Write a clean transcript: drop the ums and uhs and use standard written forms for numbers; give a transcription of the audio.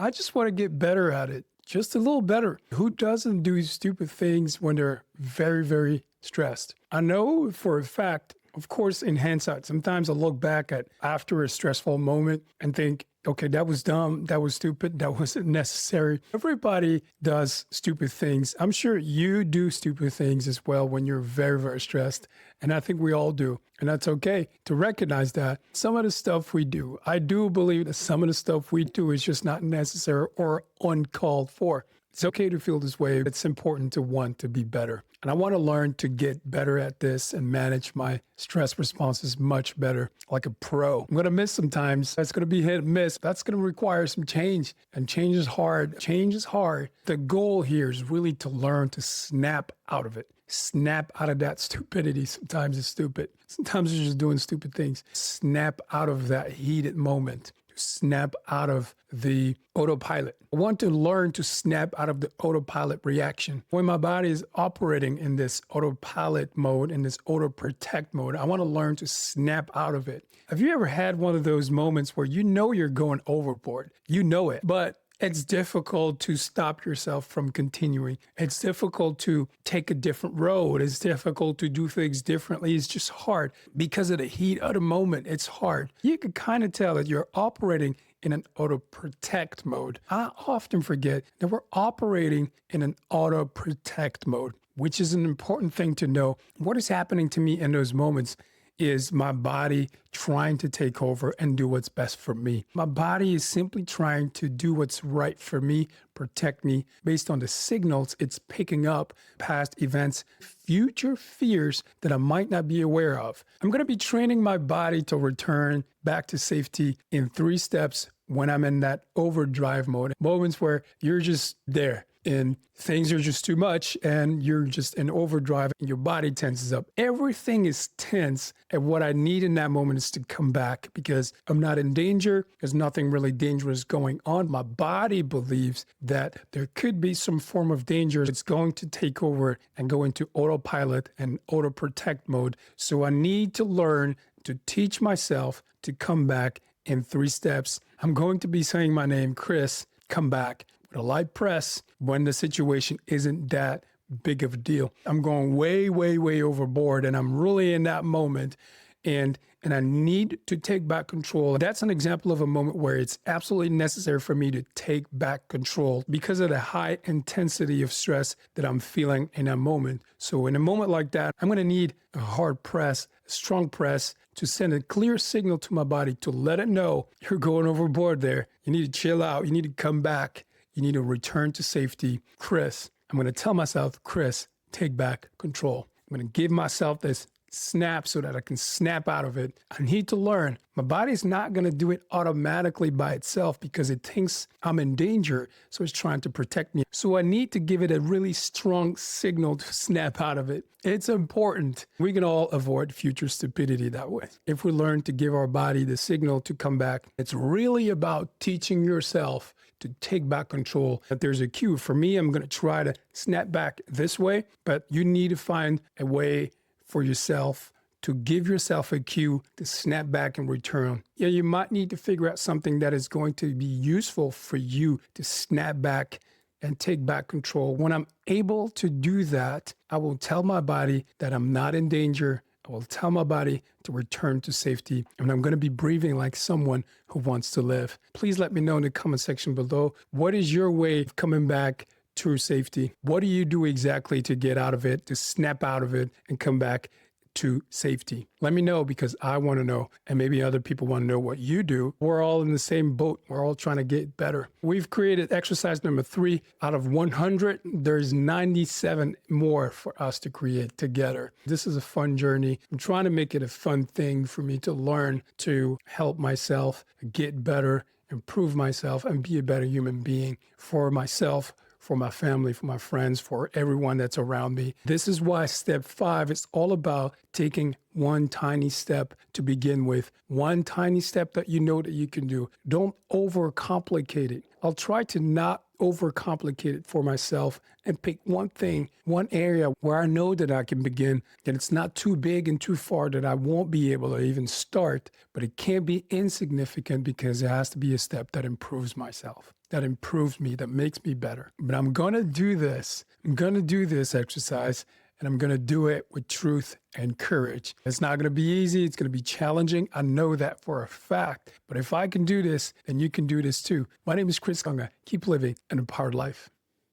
I just want to get better at it, just a little better. Who doesn't do stupid things when they're very, very stressed? I know for a fact, of course, in hindsight, sometimes I look back at after a stressful moment and think, okay, that was dumb. That was stupid. That wasn't necessary. Everybody does stupid things. I'm sure you do stupid things as well when you're very, very stressed. And I think we all do. And that's okay to recognize that. Some of the stuff we do, I do believe that some of the stuff we do is just not necessary or uncalled for. It's okay to feel this way. It's important to want to be better. And I want to learn to get better at this and manage my stress responses much better, like a pro. I'm going to miss sometimes. That's going to be hit and miss. That's going to require some change. And change is hard. Change is hard. The goal here is really to learn to snap out of it. Snap out of that stupidity. Sometimes it's stupid. Sometimes you're just doing stupid things. Snap out of that heated moment. Snap out of the autopilot. I want to learn to snap out of the autopilot reaction. When my body is operating in this autopilot mode, in this auto protect mode, I want to learn to snap out of it. Have you ever had one of those moments where you know you're going overboard? You know it, but it's difficult to stop yourself from continuing. It's difficult to take a different road. It's difficult to do things differently. It's just hard because of the heat of the moment. It's hard. You can kind of tell that you're operating in an auto protect mode. I often forget that we're operating in an auto protect mode, which is an important thing to know. What is happening to me in those moments is my body trying to take over and do what's best for me. My body is simply trying to do what's right for me, protect me based on the signals it's picking up, past events, future fears that I might not be aware of. I'm going to be training my body to return back to safety in 3 steps when I'm in that overdrive mode, moments where you're just there. And things are just too much and you're just in overdrive and your body tenses up. Everything is tense. And what I need in that moment is to come back because I'm not in danger. There's nothing really dangerous going on. My body believes that there could be some form of danger. It's going to take over and go into autopilot and auto protect mode. So I need to learn to teach myself to come back in 3 steps. I'm going to be saying my name, Chris, come back. With a light press when the situation isn't that big of a deal. I'm going way, way, way overboard and I'm really in that moment and I need to take back control. That's an example of a moment where it's absolutely necessary for me to take back control because of the high intensity of stress that I'm feeling in that moment. So in a moment like that, I'm going to need a hard press, a strong press to send a clear signal to my body to let it know you're going overboard there. You need to chill out. You need to come back. You need to return to safety. Chris, I'm going to tell myself, Chris, take back control. I'm going to give myself this snap so that I can snap out of it. I need to learn. My body's not going to do it automatically by itself because it thinks I'm in danger. So it's trying to protect me. So I need to give it a really strong signal to snap out of it. It's important. We can all avoid future stupidity that way. If we learn to give our body the signal to come back, it's really about teaching yourself to take back control. If there's a cue, for me, I'm going to try to snap back this way, but you need to find a way for yourself to give yourself a cue to snap back and return. Yeah, you might need to figure out something that is going to be useful for you to snap back and take back control. When I'm able to do that, I will tell my body that I'm not in danger. I will tell my body to return to safety, and I'm going to be breathing like someone who wants to live. Please let me know in the comment section below, what is your way of coming back to safety? What do you do exactly to get out of it, to snap out of it and come back to safety? Let me know because I want to know, and maybe other people want to know what you do. We're all in the same boat. We're all trying to get better. We've created exercise number 3 out of 100. There's 97 more for us to create together. This is a fun journey. I'm trying to make it a fun thing for me to learn to help myself get better, improve myself, and be a better human being for myself, for my family, for my friends, for everyone that's around me. This is why step 5 is all about taking one tiny step to begin with. One tiny step that you know that you can do. Don't overcomplicate it. I'll try to not overcomplicate it for myself and pick one thing, one area where I know that I can begin, that it's not too big and too far that I won't be able to even start, but it can't be insignificant because it has to be a step that improves myself, that improves me, that makes me better. But I'm going to do this. I'm going to do this exercise, and I'm going to do it with truth and courage. It's not going to be easy. It's going to be challenging. I know that for a fact. But if I can do this, then you can do this too. My name is Chris Gunga. Keep living an empowered life.